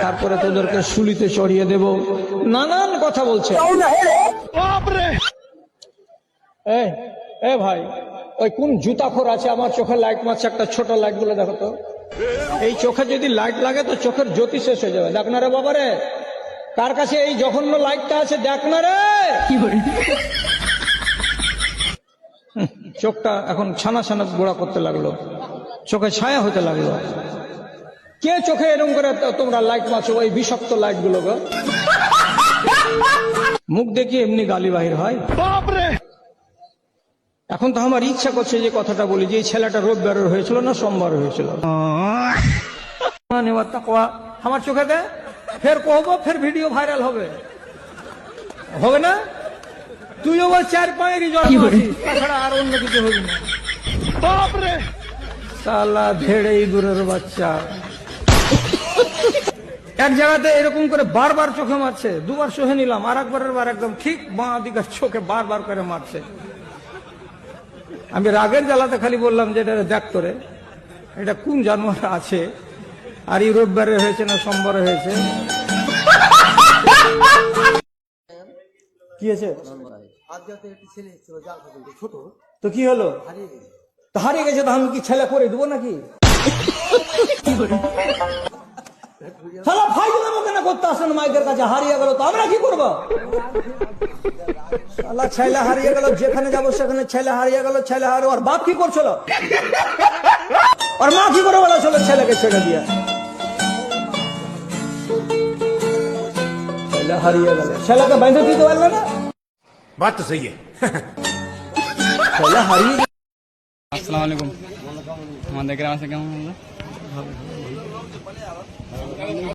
তারপরে তোদেরকে শুলিতে চড়িয়ে দেব, নানান কথা বলছে। ভাই, ওই কোন জুতাখোর আছে আমার চোখে লাইট মারছে, একটা ছোট লাইট বলে দেখো তো। এই চোখে যদি লাইট লাগে তো চোখের জ্যোতি শেষ হয়ে যাবে। দেখ না রে বাবা রে, কার কাছে এই জঘন্য লাইটটা আছে দেখ না রে। চোখটা এখন ছানা ছানা গোড়া করতে লাগলো, চোখে ছায়া হতে লাগলো। কে চোখে এরকম করে তোমরা লাইট মারছো, ওই বিষাক্ত লাইট গুলো গো? মুখ দেখি এমনি গালি বাহির হয়। এখন তো আমার ইচ্ছা করছে যে কথাটা বলি, যে এই ছেলেটা রোববারের হয়েছিল না সোমবার হয়েছিল। আমার চোখে দে, ফের কহবো, ফের ভিডিও ভাইরাল হবে, হবে না? তুইও বল 4 পায়েরই জ্বর, তাছাড়া আর অন্য কিছু হবি না। বাপরে শালা ধেড়ে ইঁদুরের বাচ্চা। এক জায়গাতে এরকম করে বারবার চোখে মারছে, দুবার সহে নিলাম, আর একবারের বার একদম ঠিক বাঁ দিকের চোখে বারবার করে মারছে। আমি রাগের জ্বালাতে খালি বললাম যে এটা দেখ করে, এটা কোন জানোয়ার আছে, আর এই রোববারে হয়েছে না সোমবারে হয়েছে। কি হয়েছে? তো কি হলো? তো হারিয়ে গেছে, তো আমি কি ছেলে করে দেবো নাকি? শালা ফাইজলামো কেন করতে আসেন মাইকের কাছে? হারিয়ে গেল তো আমরা কি করবো? শালা ছেলে হারিয়ে গেল, যেখানে যাবো সেখানে ছেলে হারিয়ে গেল, ছেলে হারিয়ে। ওর বাপ কি করছিল, ওর মা কি করে বলেছিল ছেলেকে ছেড়ে দিয়ে? ছেলে হারিয়ে গেল, ছেলেকে বেঁধে দিতে পারবে না। बात तो सही है। ছেলে হারিয়ে গেল। আসসালামু আলাইকুম। আমাদের গ্রামে কেমন?